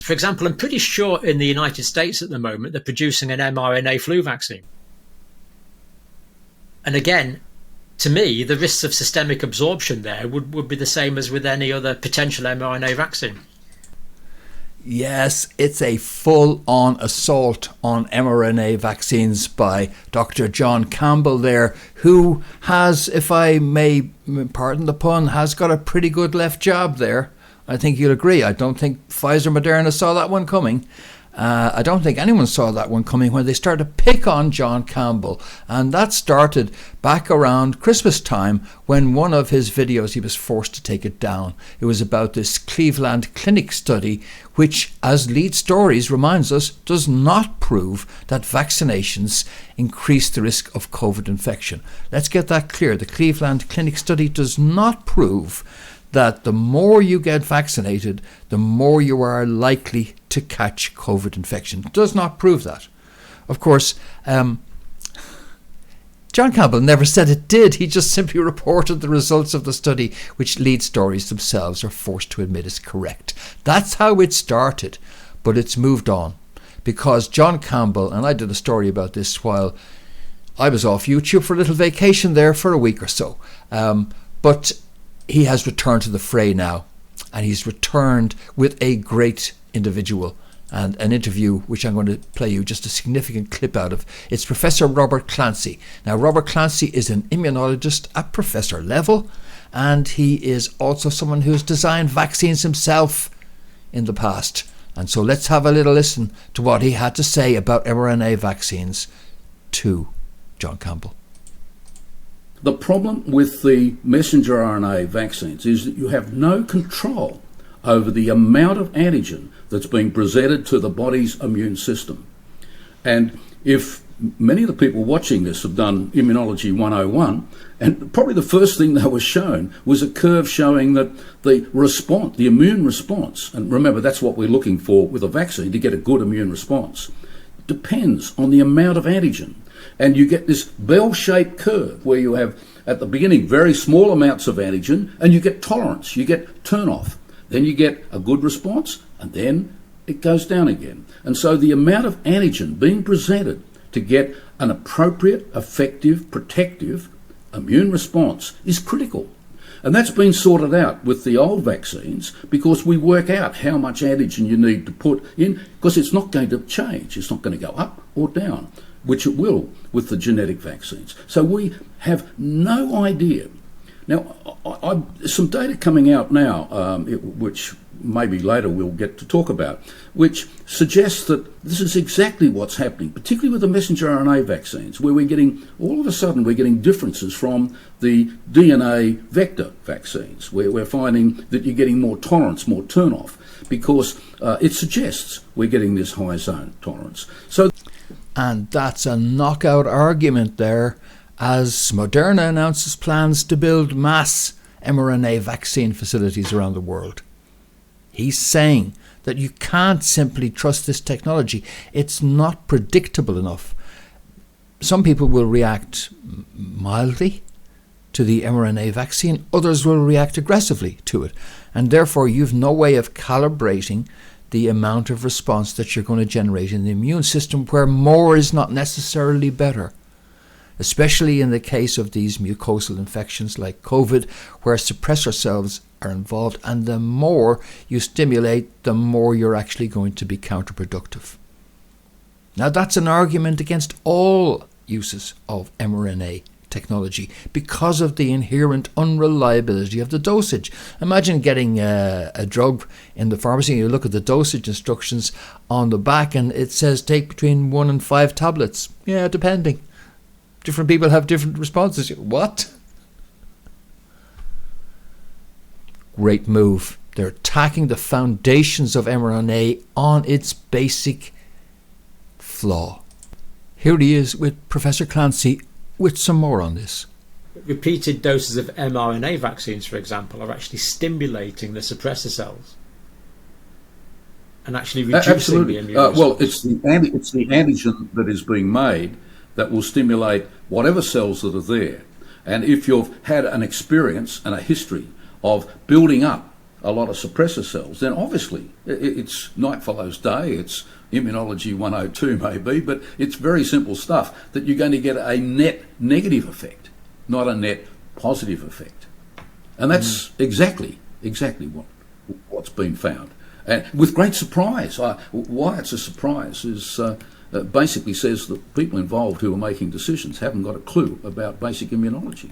For example, I'm pretty sure in the United States at the moment, they're producing an mRNA flu vaccine. And again, to me, the risks of systemic absorption there would be the same as with any other potential mRNA vaccine. Yes, it's a full-on assault on mRNA vaccines by Dr. John Campbell there, who has, if I may pardon the pun, has got a pretty good left jab there. I think you'll agree. I don't think Pfizer Moderna saw that one coming. I don't think anyone saw that one coming when they started to pick on John Campbell. And that started back around Christmas time when one of his videos, he was forced to take it down. It was about this Cleveland Clinic study, which, as Lead Stories reminds us, does not prove that vaccinations increase the risk of COVID infection. Let's get that clear. The Cleveland Clinic study does not prove that the more you get vaccinated, the more you are likely to catch COVID infection. It does not prove that. Of course, John Campbell never said it did. He just simply reported the results of the study, which Lead Stories themselves are forced to admit is correct. That's how it started, but it's moved on. Because John Campbell, and I did a story about this while I was off YouTube for a little vacation there for a week or so, but he has returned to the fray now, and he's returned with a great individual, and an interview which I'm going to play you just a significant clip out of. It's Professor Robert Clancy. Now, Robert Clancy is an immunologist at professor level, and he is also someone who's designed vaccines himself in the past. And so let's have a little listen to what he had to say about mRNA vaccines to John Campbell. The problem with the messenger RNA vaccines is that you have no control over the amount of antigen that's being presented to the body's immune system. And if many of the people watching this have done Immunology 101, and probably the first thing they were shown was a curve showing that the response, the immune response, and remember that's what we're looking for with a vaccine, to get a good immune response, depends on the amount of antigen. And you get this bell-shaped curve where you have, at the beginning, very small amounts of antigen, and you get tolerance, you get turn-off. Then you get a good response, and then it goes down again. And so the amount of antigen being presented to get an appropriate, effective, protective immune response is critical. And that's been sorted out with the old vaccines because we work out how much antigen you need to put in, because it's not going to change. It's not going to go up or down, which it will with the genetic vaccines. So we have no idea. Now, there's some data coming out now, which maybe later we'll get to talk about, which suggests that this is exactly what's happening, particularly with the messenger RNA vaccines, where we're getting, all of a sudden, we're getting differences from the DNA vector vaccines, where we're finding that you're getting more tolerance, more turn-off, because it suggests we're getting this high zone tolerance. And that's a knockout argument there, as Moderna announces plans to build mass mRNA vaccine facilities around the world. He's saying that you can't simply trust this technology. It's not predictable enough. Some people will react mildly to the mRNA vaccine, others will react aggressively to it. And therefore, you've no way of calibrating the amount of response that you're going to generate in the immune system, where more is not necessarily better. Especially in the case of these mucosal infections like COVID, where suppressor cells are involved, and the more you stimulate, the more you're actually going to be counterproductive. Now, that's an argument against all uses of mRNA technology because of the inherent unreliability of the dosage. Imagine getting a drug in the pharmacy and you look at the dosage instructions on the back and it says take between 1 and 5 tablets. Yeah, depending. Different people have different responses. What? Great move. They're attacking the foundations of mRNA on its basic flaw. Here he is with Professor Clancy with some more on this. Repeated doses of mRNA vaccines, for example, are actually stimulating the suppressor cells and actually reducing the immune response. Well, it's the antigen that is being made that will stimulate whatever cells that are there. And if you've had an experience and a history of building up a lot of suppressor cells, then obviously it's night follows day, it's immunology 102 maybe, but it's very simple stuff that you're going to get a net negative effect, not a net positive effect. And that's exactly what's been found. And with great surprise. Why it's a surprise is basically says that people involved who are making decisions haven't got a clue about basic immunology.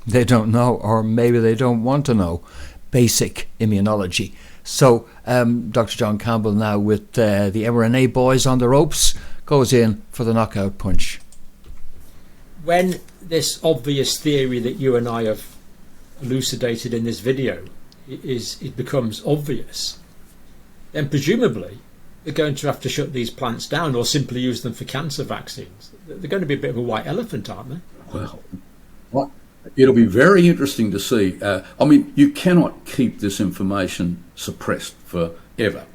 They don't know, or maybe they don't want to know basic immunology. So Dr. John Campbell now with the mRNA boys on the ropes goes in for the knockout punch. When this obvious theory that you and I have elucidated in this video it becomes obvious, then presumably they're going to have to shut these plants down or simply use them for cancer vaccines. They're going to be a bit of a white elephant, aren't they? Well, it'll be very interesting to see. I mean, you cannot keep this information suppressed forever.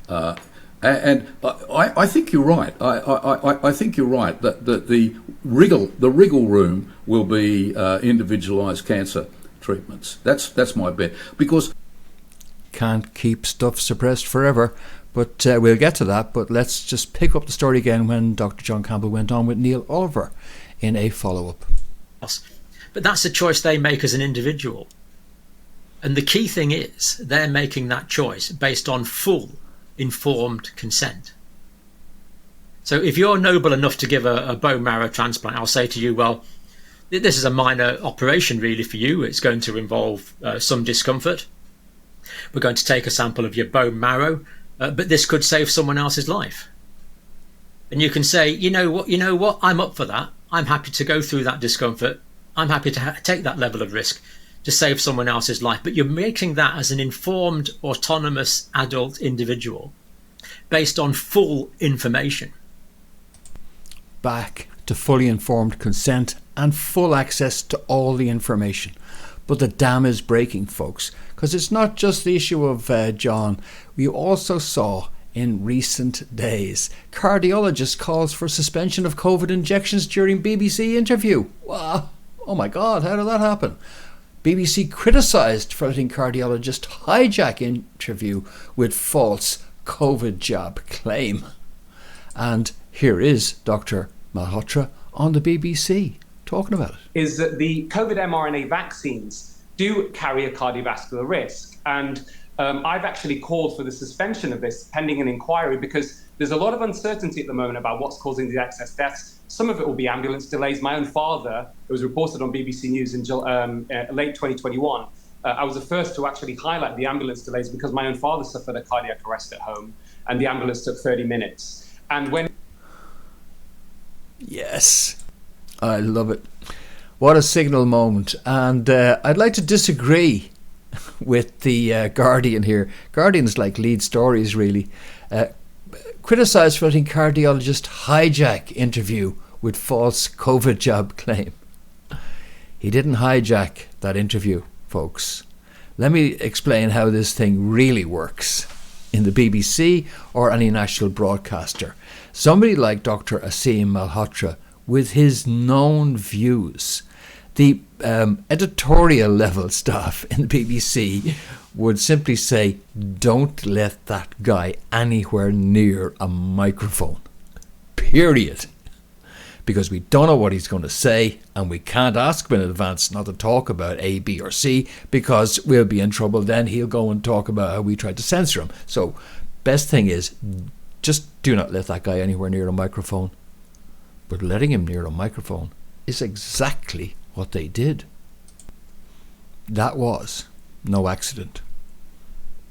And I think you're right. I think you're right that the wriggle room will be individualised cancer treatments. That's my bet, because can't keep stuff suppressed forever. But we'll get to that. But let's just pick up the story again when Dr. John Campbell went on with Neil Oliver in a follow-up. But that's a choice they make as an individual. And the key thing is they're making that choice based on full informed consent. So if you're noble enough to give a bone marrow transplant, I'll say to you, well, this is a minor operation really for you. It's going to involve some discomfort. We're going to take a sample of your bone marrow, but this could save someone else's life. And you can say, you know what, I'm up for that. I'm happy to go through that discomfort. I'm happy to take that level of risk to save someone else's life. But you're making that as an informed, autonomous adult individual based on full information. Back to fully informed consent and full access to all the information. But the dam is breaking, folks, because it's not just the issue of John. We also saw in recent days cardiologist calls for suspension of COVID injections during BBC interview. Wow. Oh my God, how did that happen? BBC criticised for letting cardiologist hijack interview with false COVID jab claim. And here is Dr. Malhotra on the BBC talking about it. Is that the COVID mRNA vaccines do carry a cardiovascular risk. And I've actually called for the suspension of this pending an inquiry, because there's a lot of uncertainty at the moment about what's causing the excess deaths. Some of it will be ambulance delays. My own father, it was reported on BBC News in late 2021. I was the first to actually highlight the ambulance delays because my own father suffered a cardiac arrest at home and the ambulance took 30 minutes. And when... Yes, I love it. What a signal moment. And I'd like to disagree with the Guardian here. Guardian's like lead stories, really. Criticised for letting cardiologist hijack interview with false COVID jab claim. He didn't hijack that interview, folks. Let me explain how this thing really works in the BBC or any national broadcaster. Somebody like Dr. Asim Malhotra, with his known views, the editorial level staff in the BBC would simply say, don't let that guy anywhere near a microphone. Period. Because we don't know what he's going to say and we can't ask him in advance not to talk about A, B or C, because we'll be in trouble. Then he'll go and talk about how we tried to censor him. So best thing is, just do not let that guy anywhere near a microphone. But letting him near a microphone is exactly what they did. That was no accident.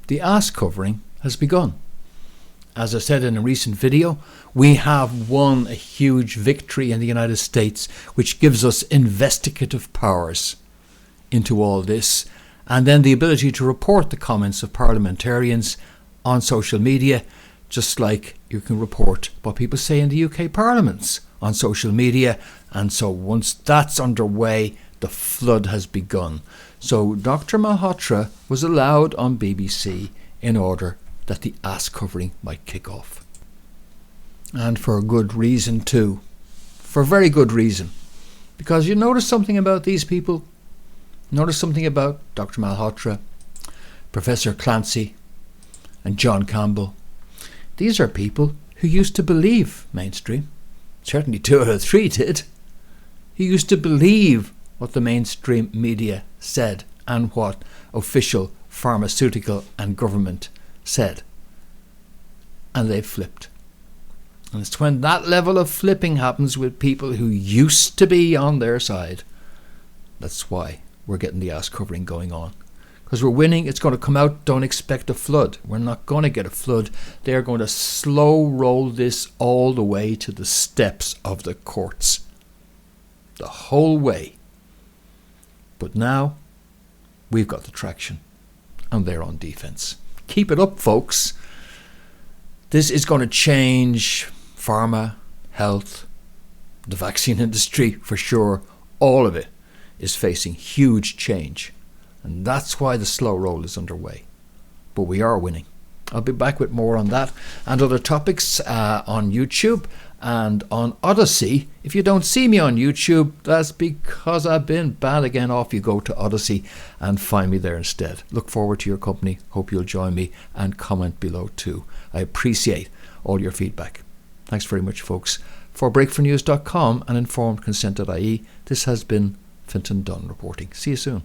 The ass covering has begun. As I said in a recent video, we have won a huge victory in the United States, which gives us investigative powers into all this, and then the ability to report the comments of parliamentarians on social media, just like you can report what people say in the UK parliaments on social media. And so once that's underway, the flood has begun. So Dr. Malhotra was allowed on BBC in order that the ass covering might kick off. And for a good reason too. For very good reason. Because you notice something about these people. Notice something about Dr. Malhotra. Professor Clancy and John Campbell. These are people who used to believe mainstream. Certainly 2 out of 3 did. Who used to believe what the mainstream media said and what official pharmaceutical and government said. And they've flipped. And it's when that level of flipping happens with people who used to be on their side. That's why we're getting the ass covering going on. Because we're winning, it's going to come out, don't expect a flood. We're not going to get a flood. They're going to slow roll this all the way to the steps of the courts. The whole way. But now, we've got the traction. And they're on defence. Keep it up, folks. This is going to change pharma, health, the vaccine industry for sure. All of it is facing huge change. And that's why the slow roll is underway. But we are winning. I'll be back with more on that and other topics on YouTube and on Odyssey. If you don't see me on YouTube, that's because I've been bad again. Off you go to Odyssey and find me there instead. Look forward to your company. Hope you'll join me and comment below too. I appreciate all your feedback. Thanks very much, folks. For breakfornews.com and informedconsent.ie, this has been Fintan Dunn reporting. See you soon.